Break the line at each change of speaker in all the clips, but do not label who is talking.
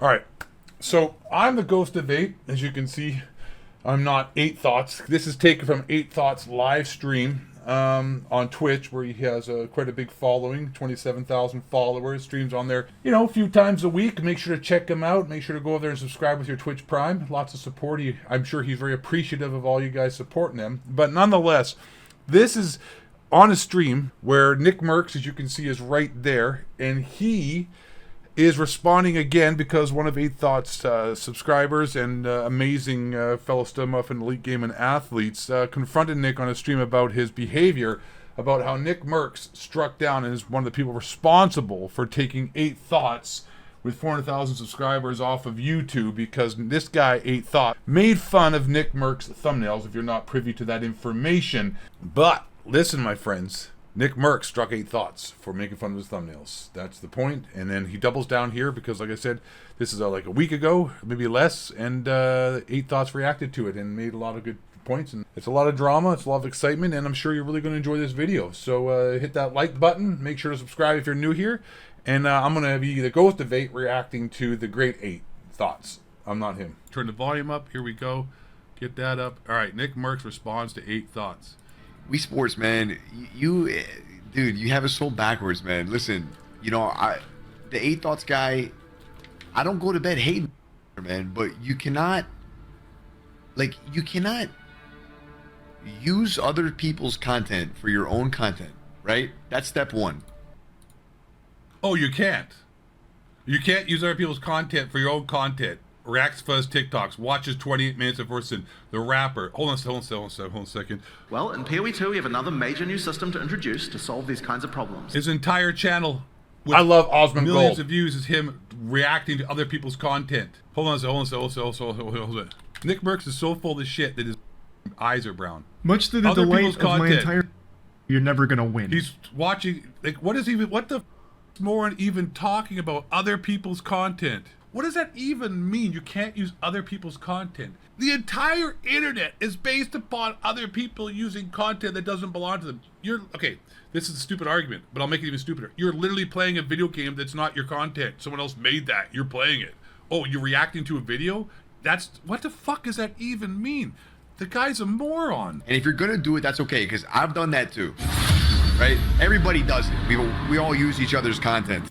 All right. So I'm the ghost of 8, as you can see. I'm not 8Thoughts. This is taken from 8Thoughts live stream on Twitch, where he has quite a big following, 27,000 followers. Streams on there, a few times a week. Make sure to check him out. Make sure to go over there and subscribe with your Twitch Prime. Lots of support. I'm sure he's very appreciative of all you guys supporting him. But nonetheless, this is on a stream where Nickmercs, as you can see, is right there, and he is responding again because one of 8Thoughts subscribers and amazing fellow stud muffin elite gaming athletes confronted Nick on a stream about his behavior, about how Nickmercs struck down and is one of the people responsible for taking 8Thoughts with 400,000 subscribers off of YouTube, because this guy 8Thought made fun of Nickmercs' thumbnails, if you're not privy to that information. But listen, my friends, Nickmercs struck 8Thoughts for making fun of his thumbnails. That's the point. And then he doubles down here because, like I said, this is like a week ago, maybe less, and 8Thoughts reacted to it and made a lot of good points. And it's a lot of drama, it's a lot of excitement, and I'm sure you're really going to enjoy this video. So hit that like button, make sure to subscribe if you're new here, and I'm going to be the ghost of 8 reacting to the great 8Thoughts. I'm not him. Turn the volume up. Here we go. Get that up. All right, Nickmercs responds to 8Thoughts.
We Sports, man. Dude, you have it so backwards, man. Listen, the 8Thoughts guy, I don't go to bed hating, man, but you cannot use other people's content for your own content, right? That's step one.
Oh, you can't. You can't use other people's content for your own content. Reacts Fuzz TikToks, watches 28 minutes of Orson, the rapper. Hold on a second.
Well, in PoE2, we have another major new system to introduce to solve these kinds of problems.
His entire channel, I love Osmond
millions
Gold, of views, is him reacting to other people's content. Hold on a second. Nickmercs is so full of shit that his eyes are brown.
Much to the
Other
delight
people's
of my
content.
entire... You're never gonna win.
He's watching, what the more even talking about other people's content? What does that even mean? You can't use other people's content. The entire internet is based upon other people using content that doesn't belong to them. Okay, this is a stupid argument, but I'll make it even stupider. You're literally playing a video game that's not your content. Someone else made that. You're playing it. Oh, you're reacting to a video? What the fuck does that even mean? The guy's a moron.
And if you're gonna do it, that's okay, because I've done that too, right? Everybody does it. We all use each other's content.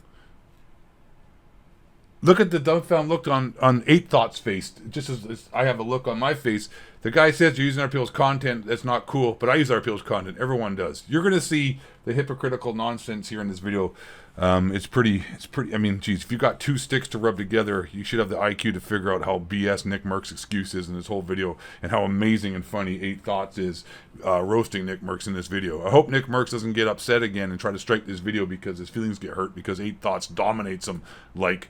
Look at the dumbfound look on 8Thoughts' face. Just as I have a look on my face. The guy says you're using other people's content. That's not cool, but I use other people's content. Everyone does. You're going to see the hypocritical nonsense here in this video. It's pretty. I mean, geez, if you got two sticks to rub together, you should have the IQ to figure out how BS Nickmercs' excuse is in this whole video, and how amazing and funny 8Thoughts is roasting Nickmercs in this video. I hope Nickmercs doesn't get upset again and try to strike this video because his feelings get hurt because 8Thoughts dominates him like...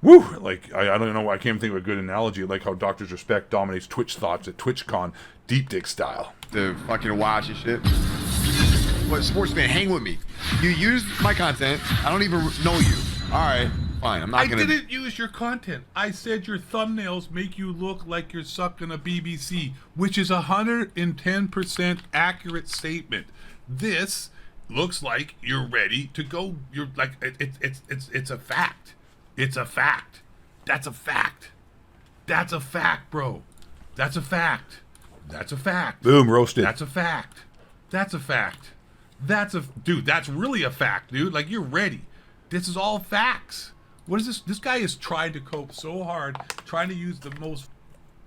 Woo! Like, I don't know, I can't think of a good analogy, like how Doctor's Respect dominates Twitch Thoughts at TwitchCon, deep dick style.
The fucking watch and shit. But Sportsman, hang with me. You used my content. I don't even know you. Alright, fine. I'm not gonna...
I didn't use your content. I said your thumbnails make you look like you're sucking a BBC, which is 110% accurate statement. This looks like you're ready to go. You're like, it's a fact. It's a fact. That's a fact. That's a fact, bro. That's a fact. That's a fact. Boom, roasted. That's a fact. That's a fact. Dude, that's really a fact, dude. Like, you're ready. This is all facts. What is this? This guy is trying to cope so hard, trying to use the most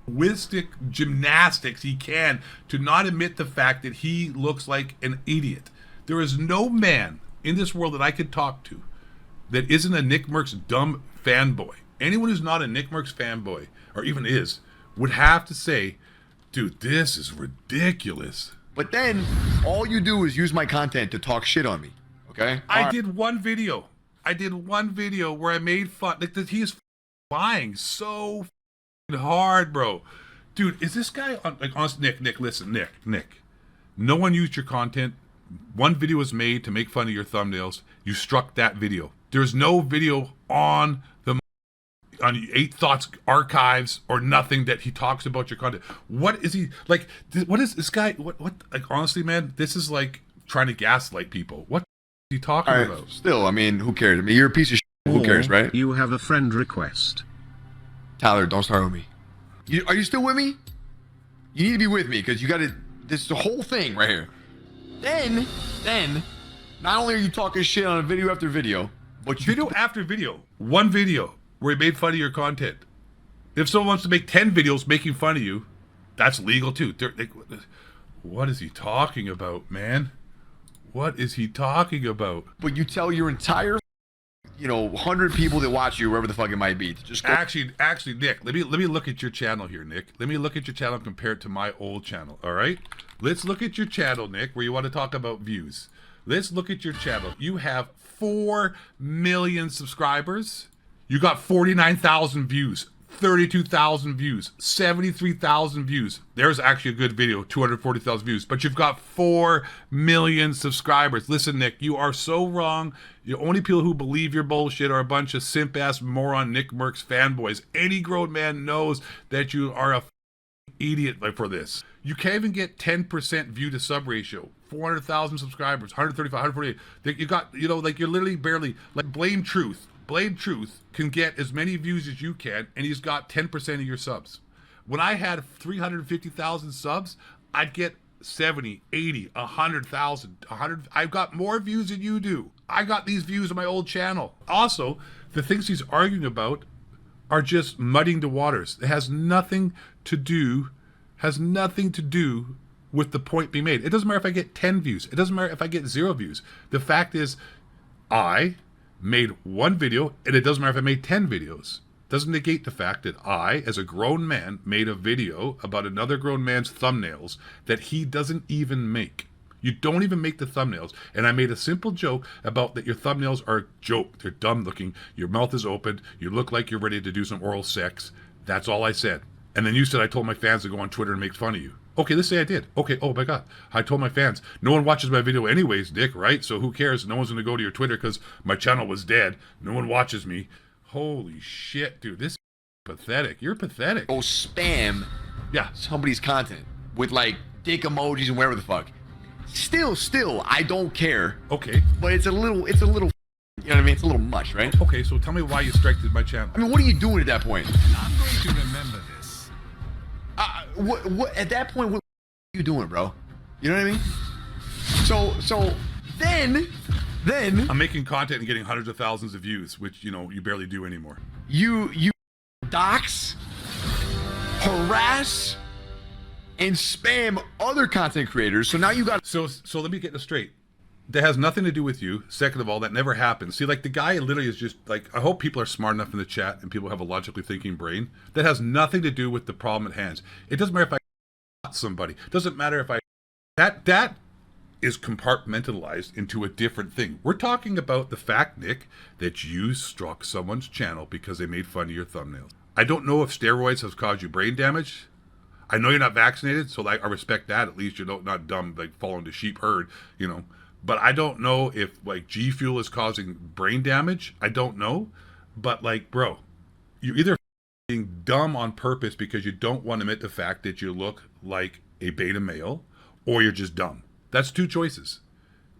wistic gymnastics he can to not admit the fact that he looks like an idiot. There is no man in this world that I could talk to that isn't a Nickmercs dumb fanboy. Anyone who's not a Nickmercs fanboy, or even is, would have to say, dude, this is ridiculous.
But then, all you do is use my content to talk shit on me, okay?
I did one video where I made fun, like, he's lying so hard, bro. Dude, is this guy, like, honestly, Nick, listen, Nick. No one used your content. One video was made to make fun of your thumbnails. You struck that video. There's no video on 8Thoughts archives or nothing that he talks about your content. What is he like? What is this guy? What? Like, honestly, man, this is like trying to gaslight people. What is he talking about?
Still, I mean, who cares? I mean, you're a piece of shit. Who cares, right?
You have a friend request.
Tyler, don't start with me. Are you still with me? You need to be with me because you got to. This is the whole thing right here. Then, not only are you talking shit on video after video, but
Video after video. One video where he made fun of your content. If someone wants to make 10 videos making fun of you, that's legal too. What is he talking about, man? What is he talking about?
But you tell your entire, 100 people that watch you, wherever the fuck it might be, to just go.
Actually, Nick, let me look at your channel here, Nick. Let me look at your channel compared to my old channel. All right, let's look at your channel, Nick, where you want to talk about views. Let's look at your channel. You have 4 million subscribers. You got 49,000 views. 32,000 views, 73,000 views. There's actually a good video, 240,000 views, but you've got 4 million subscribers. Listen, Nick, you are so wrong. The only people who believe your bullshit are a bunch of simp-ass moron Nickmercs fanboys. Any grown man knows that you are a idiot for this. You can't even get 10% view to sub ratio. 400,000 subscribers, 135, 148. You got, you're literally barely, Blame Truth. Blame Truth can get as many views as you can, and he's got 10% of your subs. When I had 350,000 subs, I'd get 70, 80, 100,000, 100. I've got more views than you do. I got these views on my old channel. Also, the things he's arguing about are just muddying the waters. It has nothing to do with the point being made. It doesn't matter if I get 10 views. It doesn't matter if I get 0 views. The fact is, I made 1 video, and it doesn't matter if I made 10 videos. Doesn't negate the fact that I, as a grown man, made a video about another grown man's thumbnails that he doesn't even make. You don't even make the thumbnails. And I made a simple joke about that your thumbnails are a joke. They're dumb looking. Your mouth is open. You look like you're ready to do some oral sex. That's all I said. And then you said I told my fans to go on Twitter and make fun of you. Okay, let's say I did. Okay, oh my God. I told my fans, no one watches my video anyways, Dick, right? So who cares? No one's going to go to your Twitter because my channel was dead. No one watches me. Holy shit, dude. This is pathetic. You're pathetic.
Go spam somebody's content with dick emojis and whatever the fuck. Still, I don't care.
Okay.
But it's a little, you know what I mean? It's a little much, right?
Okay, so tell me why you striked my channel.
I mean, what are you doing at that point?
I'm going to remember this.
What at that point, what are you doing, bro? You know what I mean? So then
I'm making content and getting hundreds of thousands of views, which you barely do anymore.
You dox, harass, and spam other content creators. So now you got.
So let me get this straight. That has nothing to do with you. Second of all, that never happened. See, the guy literally is just I hope people are smart enough in the chat and people have a logically thinking brain. That has nothing to do with the problem at hand. It doesn't matter if I shot somebody. It doesn't matter if I that is compartmentalized into a different thing. We're talking about the fact, Nick, that you struck someone's channel because they made fun of your thumbnails. I don't know if steroids have caused you brain damage. I know you're not vaccinated, so I respect that. At least you're not dumb, following the sheep herd, But I don't know if G Fuel is causing brain damage. I don't know. But bro, you either being dumb on purpose because you don't want to admit the fact that you look like a beta male, or you're just dumb. That's 2 choices.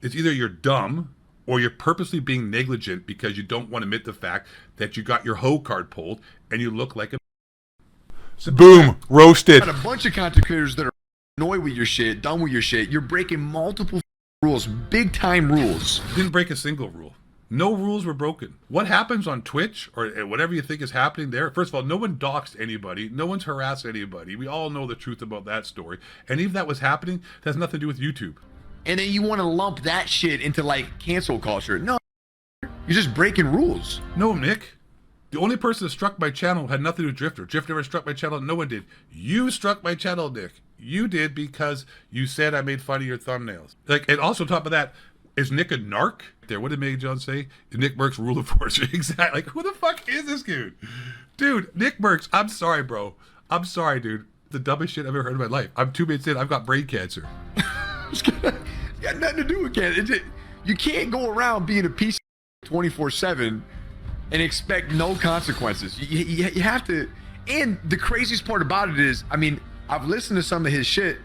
It's either you're dumb or you're purposely being negligent because you don't want to admit the fact that you got your hoe card pulled and you look like a boom, roasted.
Got a bunch of content creators that are annoyed with your shit, done with your shit. You're breaking multiple rules, big time rules.
Didn't break a single rule. No rules were broken. What happens on Twitch or whatever you think is happening there, first of all, no one doxed anybody. No one's harassed anybody. We all know the truth about that story. And even if that was happening, that has nothing to do with YouTube.
And then you want to lump that shit into cancel culture. No, you're just breaking rules.
No, Nick. The only person that struck my channel had nothing to do with Drifter. Drifter never struck my channel. No one did. You struck my channel, Nick. You did because you said I made fun of your thumbnails. And also on top of that, is Nick a narc? There, what did Meg John say? Nickmercs rule of force. Exactly. Who the fuck is this dude? Dude, Nickmercs, I'm sorry, bro. I'm sorry, dude. The dumbest shit I've ever heard in my life. I'm 2 minutes in. I've got brain cancer.
It's got nothing to do with cancer. You can't go around being a piece of 24/7 and expect no consequences. You have to. And the craziest part about it is, I've listened to some of his shit.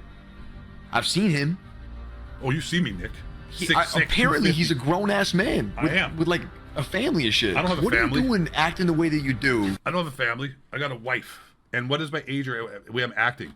I've seen him.
Oh, you see me, Nick.
Apparently, he's a grown-ass man.
I am.
With a family and shit.
I don't have a
what
family.
What are you doing acting the way that you do?
I don't have a family. I got a wife. And what is my age or the way I'm acting?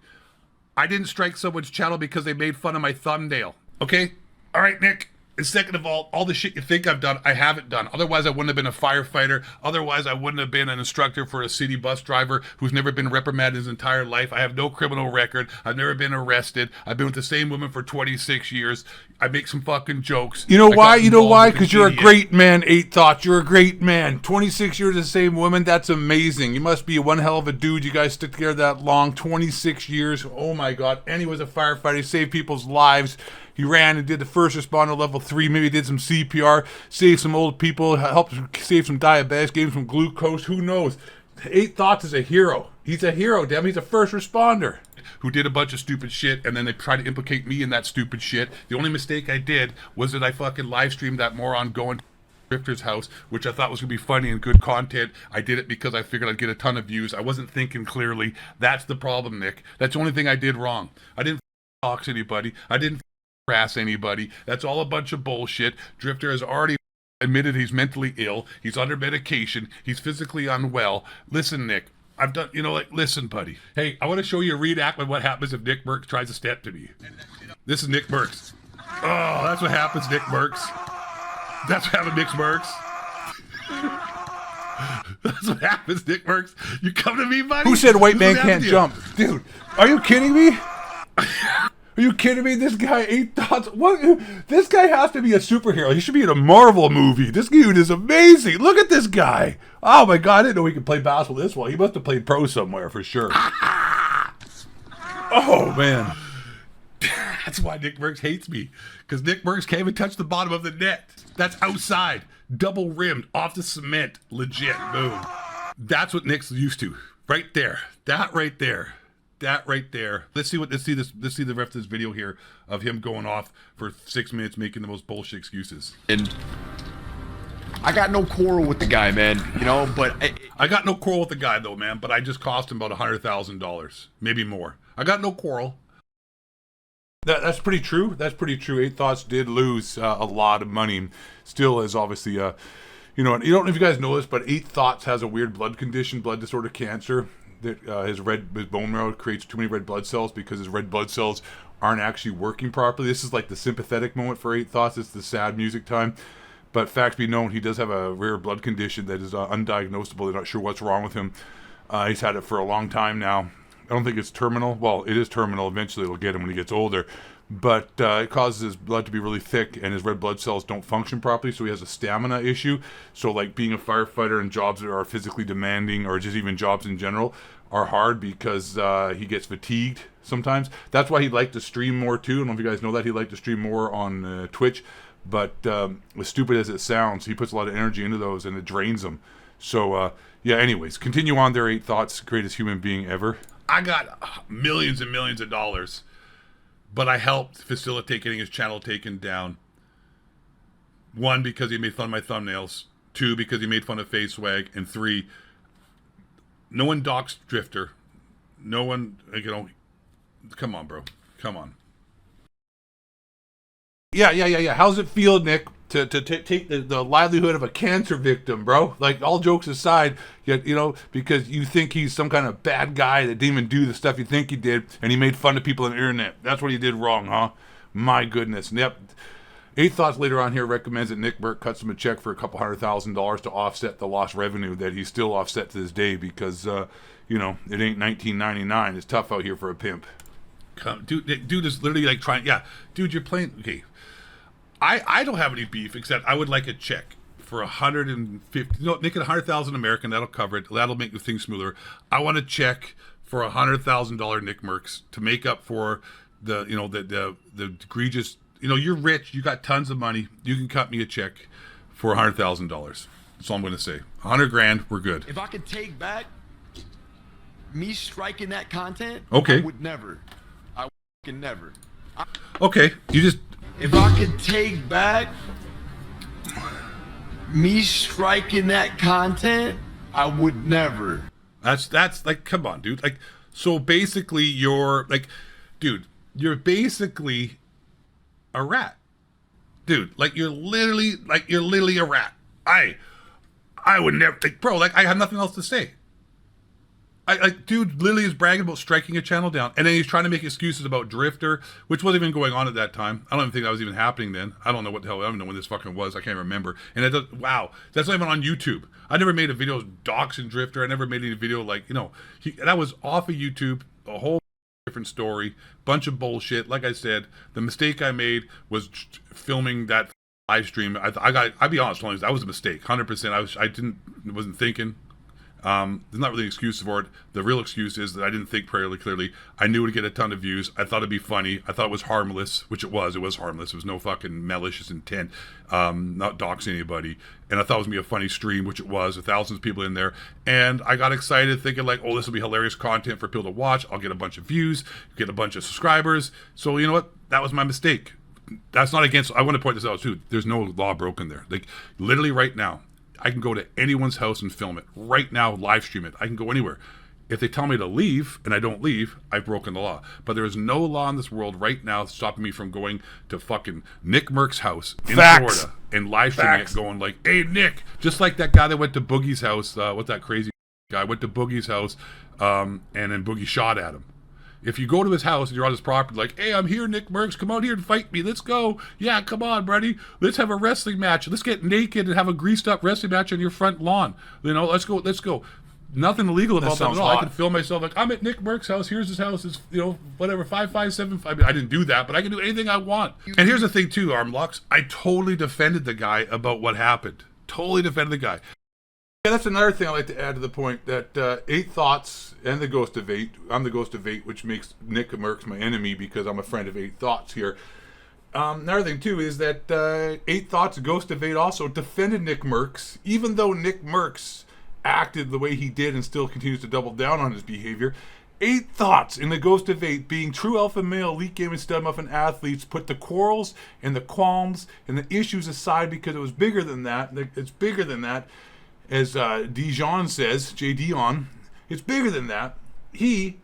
I didn't strike someone's channel because they made fun of my thumbnail. Okay? All right, Nick. And second of all the shit you think I've done, I haven't done. Otherwise, I wouldn't have been a firefighter. Otherwise, I wouldn't have been an instructor for a city bus driver who's never been reprimanded his entire life. I have no criminal record. I've never been arrested. I've been with the same woman for 26 years. I make some fucking jokes.
You know why? You know why?
Because
Because you're a great man, 8Thoughts. You're a great man. 26 years the same woman. That's amazing. You must be one hell of a dude. You guys stick together that long. 26 years. Oh my God. And he was a firefighter. He saved people's lives. He ran and did the first responder level 3. Maybe did some CPR, saved some old people, helped save some diabetics, gave them some glucose. Who knows? 8Thoughts is a hero. He's a hero, damn. He's a first responder who did a bunch of stupid shit, and then they tried to implicate me in that stupid shit. The only mistake I did was that I fucking live streamed that moron going to Drifter's house, which I thought was going to be funny and good content. I did it because I figured I'd get a ton of views. I wasn't thinking clearly. That's the problem, Nick. That's the only thing I did wrong. I didn't talk to anybody. I didn't harass anybody. That's all a bunch of bullshit. Drifter has already admitted he's mentally ill. He's under medication. He's physically unwell. Listen, Nick, I've done, listen, buddy. Hey, I want to show you a reenactment of what happens if Nickmercs tries to step to me. This is Nickmercs. Oh, that's what happens, Nickmercs. That's what happens, Nickmercs. That's what happens, Nickmercs. You come to me, buddy. Who said white
This is
man
what
can't
happens to you.
jump? Dude, are you kidding me? Are you kidding me? This guy, 8Thoughts. What? This guy has to be a superhero. He should be in a Marvel movie. This dude is amazing. Look at this guy. Oh my God, I didn't know he could play basketball this well. He must have played pro somewhere for sure. Oh man.
That's why Nickmercs hates me. Because Nickmercs can't even touch the bottom of the net. That's outside. Double rimmed, off the cement. Legit. Boom. That's what Nick's used to. Right there. That right there. That right there. Let's see the rest of this video here of him going off for 6 minutes making the most bullshit excuses.
And I got no quarrel with the guy, man. But
I got no quarrel with the guy though, man. But I just cost him about $100,000, maybe more. I got no quarrel.
That's pretty true. That's pretty true. 8Thoughts did lose a lot of money. Still is obviously, you don't know if you guys know this, but 8Thoughts has a weird blood condition, blood disorder, cancer. That his bone marrow creates too many red blood cells because his red blood cells aren't actually working properly. This is like the sympathetic moment for 8Thoughts. It's the sad music time. But facts be known, he does have a rare blood condition that is undiagnosable. They're not sure what's wrong with him. He's had it for a long time now. I don't think it's terminal. Well, it is terminal. Eventually it'll get him when he gets older. But it causes his blood to be really thick, and his red blood cells don't function properly, so he has a stamina issue. So like being a firefighter and jobs that are physically demanding, or just even jobs in general, are hard because he gets fatigued sometimes. That's why he'd like to stream more too. I don't know if you guys know that. He'd like to stream more on Twitch. But as stupid as it sounds, he puts a lot of energy into those, and it drains him. So yeah, anyways, continue on there, 8Thoughts, greatest human being ever.
I got millions and millions of dollars, but I helped facilitate getting his channel taken down. 1, because he made fun of my thumbnails. 2, because he made fun of face swag. And 3, no one doxed Drifter. No one, come on, bro. Come on.
Yeah. How's it feel, Nick, to take the livelihood of a cancer victim, bro? Like, all jokes aside, because you think he's some kind of bad guy that didn't even do the stuff you think he did, and he made fun of people on the internet. That's what he did wrong, huh? My goodness. Yep. 8Thoughts later on here recommends that Nickmercs cuts him a check for a couple $100,000 to offset the lost revenue that he's still offset to this day because, it ain't 1999. It's tough out here for a pimp.
Dude is literally like trying. Yeah, dude, you're playing. Okay, I don't have any beef except I would like a check for 150. Make it 100,000 American. That'll cover it. That'll make the thing smoother. I want a check for $100,000 Nickmercs to make up for the egregious. You're rich. You got tons of money. You can cut me a check for $100,000. That's all I'm going to say. 100 grand. We're good.
if I could take back me striking that content,
Okay.
I would never. I can never.
Okay, you just.
If I could take back me striking that content, I would never.
That's like, come on, dude. Like, so basically, you're like, dude, you're basically a rat, dude. Like, you're literally a rat.
I would never think, bro, like I have nothing else to say. Dude literally is bragging about striking a channel down, and then he's trying to make excuses about Drifter, which wasn't even going on at that time. I don't even think that was even happening then. I don't know what the hell, I don't know when this fucking was. I can't remember. And it does, wow, that's not even on YouTube. I never made a video doxing Drifter. I never made any video like, you know, that was off of YouTube, a whole different story, bunch of bullshit. Like I said, the mistake I made was filming that live stream. I'll be honest, that was a mistake, 100%. I wasn't thinking. There's not really an excuse for it. The real excuse is that I didn't think fairly clearly. I knew it would get a ton of views. I thought it'd be funny. I thought it was harmless, which it was. It was harmless. It was no fucking malicious intent, not doxing anybody. And I thought it was going to be a funny stream, which it was, with thousands of people in there. And I got excited thinking like, oh, this will be hilarious content for people to watch. I'll get a bunch of views, get a bunch of subscribers. So you know what? That was my mistake. That's not against, I want to point this out too. There's no law broken there. Like literally right now, I can go to anyone's house and film it. Right now, live stream it. I can go anywhere. If they tell me to leave and I don't leave, I've broken the law. But there is no law in this world right now stopping me from going to fucking Nickmercs' house in Florida and live streaming it, going like, hey, Nick. Just like that guy that went to Boogie's house. What's that crazy guy? Went to Boogie's house and then Boogie shot at him. If you go to his house and you're on his property, like, hey, I'm here, Nickmercs, come out here and fight me. Let's go. Yeah, come on, buddy. Let's have a wrestling match. Let's get naked and have a greased up wrestling match on your front lawn. You know, let's go. Nothing illegal about that at all. I can film myself like, I'm at Nickmercs' house. Here's his house. It's, you know, whatever, 5575. I mean, I didn't do that, but I can do anything I want. And here's the thing, too, Armlocks. I totally defended the guy about what happened. Totally defended the guy. Yeah, that's another thing I'd like to add to the point that EightThoughts and the Ghost of Eight, I'm the Ghost of Eight, which makes Nickmercs my enemy because I'm a friend of EightThoughts here. Another thing, too, is that EightThoughts, Ghost of Eight, also defended Nickmercs, even though Nickmercs acted the way he did and still continues to double down on his behavior. EightThoughts in the Ghost of Eight, being true alpha male, elite gaming stud muffin athletes, put the quarrels and the qualms and the issues aside because it was bigger than that. It's bigger than that. As Dijon says, J. Dion, it's bigger than that. He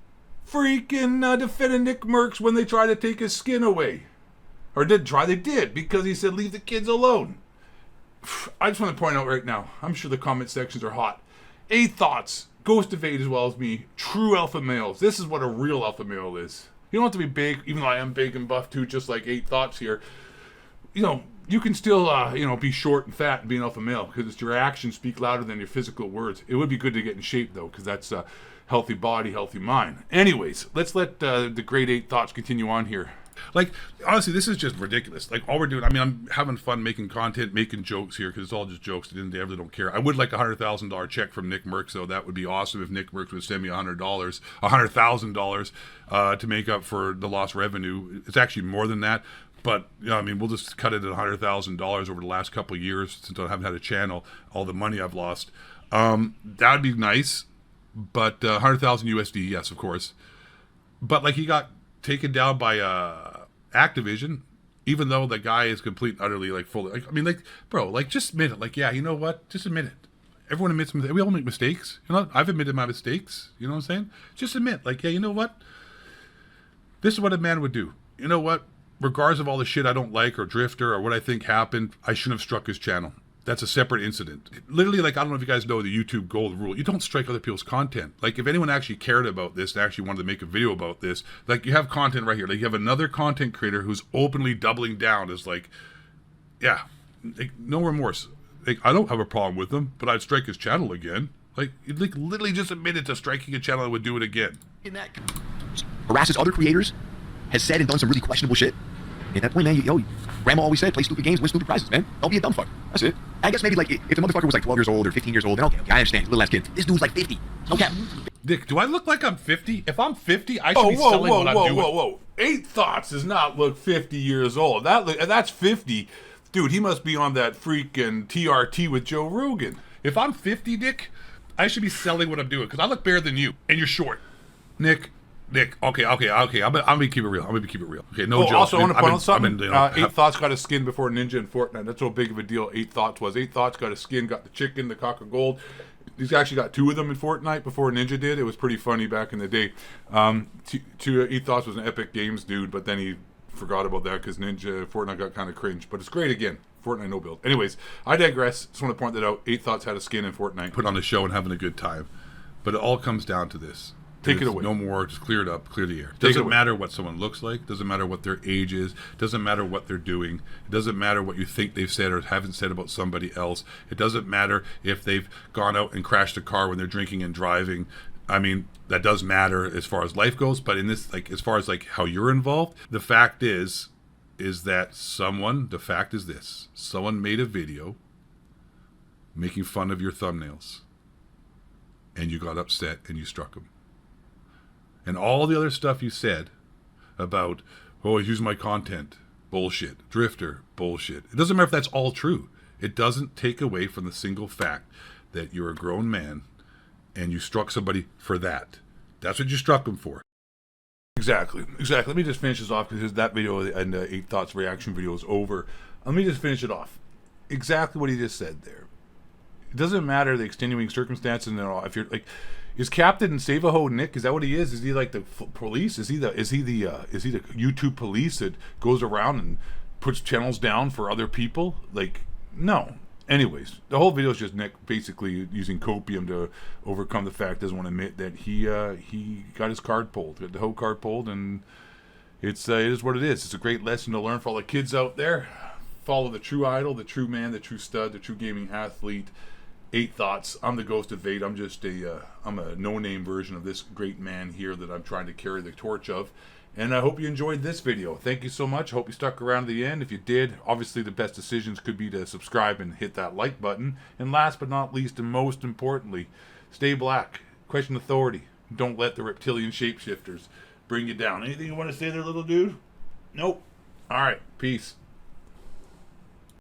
freaking defended Nickmercs when they tried to take his skin away. Or didn't try, they did, because he said, leave the kids alone. I just want to point out right now, I'm sure the comment sections are hot. EightThoughts, Ghost of Eight as well as me, true alpha males. This is what a real alpha male is. You don't have to be big, even though I am big and buff too, just like EightThoughts here. You know, you can still, be short and fat and be an alpha male because it's your actions speak louder than your physical words. It would be good to get in shape, though, because that's a healthy body, healthy mind. Anyways, let's let the great EightThoughts continue on here. Like, honestly, this is just ridiculous. Like, all we're doing, I mean, I'm having fun making content, making jokes here, because it's all just jokes. At the end of the day, I really don't care. I would like a $100,000 check from Nickmercs, though. That would be awesome if Nickmercs would send me $100,000 to make up for the lost revenue. It's actually more than that. But, you know, I mean, we'll just cut it at $100,000 over the last couple of years since I haven't had a channel, all the money I've lost. That would be nice. But 100,000 USD, yes, of course. But, like, he got taken down by Activision, even though the guy is complete and utterly, like, full. Like, I mean, like, bro, like, just admit it. Like, yeah, you know what? Just admit it. Everyone admits, we all make mistakes. You know, I've admitted my mistakes. You know what I'm saying? Just admit, like, yeah, you know what? This is what a man would do. You know what? Regardless of all the shit I don't like or Drifter or what I think happened, I shouldn't have struck his channel. That's a separate incident. Literally, like, I don't know if you guys know the YouTube gold rule. You don't strike other people's content. Like, if anyone actually cared about this and actually wanted to make a video about this, like, you have content right here. Like, you have another content creator who's openly doubling down as, like, yeah, like, no remorse. Like, I don't have a problem with him, but I'd strike his channel again. Like, literally just admitted to striking a channel and would do it again.
In that harasses other creators, has said and done some really questionable shit. At that point, man, Grandma always said, play stupid games, win stupid prizes, man. Don't be a dumb fuck. That's it. I guess maybe, like, if the motherfucker was, like, 12 years old or 15 years old, then okay, I understand. Little ass kid. This dude's, like, 50. No cap.
Dick, do I look like I'm 50? If I'm 50, I should be selling what I'm doing. Whoa. EightThoughts does not look 50 years old. That's 50. Dude, he must be on that freaking TRT with Joe Rogan. If I'm 50, Dick, I should be selling what I'm doing, because I look better than you, and you're short. Nick, okay. I'm gonna keep it real. Okay, no jokes.
Also, I want to point out something. EightThoughts got a skin before Ninja and Fortnite. That's how big of a deal EightThoughts was. EightThoughts got a skin, got the chicken, the cock of gold. He's actually got two of them in Fortnite before Ninja did. It was pretty funny back in the day. EightThoughts was an Epic Games dude, but then he
forgot about that because Ninja Fortnite got kind of cringe, but it's great again. Fortnite no build. Anyways, I digress. Just want to point that out. 8Thoughts had a skin in Fortnite.
Put on a show and having a good time. But it all comes down to this.
Take it
There's
away.
No more. Just clear it up. Clear the air.
Take it
Doesn't
away.
matter what someone looks like. Doesn't matter what their age is. Doesn't matter what they're doing. It doesn't matter what you think they've said or haven't said about somebody else. It doesn't matter if they've gone out and crashed a car when they're drinking and driving. I mean, that does matter as far as life goes. But in this, like, as far as like how you're involved, the fact is that the fact is this: someone made a video making fun of your thumbnails, and you got upset and you struck him. And all the other stuff you said about, oh, use my content, bullshit. Drifter, bullshit. It doesn't matter if that's all true. It doesn't take away from the single fact that you're a grown man and you struck somebody for that. That's what you struck him for.
Exactly. Let me just finish this off because that video and the 8Thoughts reaction video is over. Let me just finish it off. Exactly what he just said there. It doesn't matter the extenuating circumstances and all. If you're like, is Captain Save-A-Ho Nick? Is that what he is? Is he like the police? Is he the YouTube police that goes around and puts channels down for other people? Like, no. Anyways, the whole video is just Nick basically using copium to overcome the fact doesn't want to admit that he got his card pulled, got the whole card pulled, and it is what it is. It's a great lesson to learn for all the kids out there. Follow the true idol, the true man, the true stud, the true gaming athlete. 8Thoughts. I'm the Ghost of Eight. I'm just I'm a no-name version of this great man here that I'm trying to carry the torch of. And I hope you enjoyed this video. Thank you so much. I hope you stuck around to the end. If you did, obviously the best decisions could be to subscribe and hit that like button. And last but not least, and most importantly, stay black. Question authority. Don't let the reptilian shapeshifters bring you down. Anything you want to say there, little dude? Nope. All right. Peace.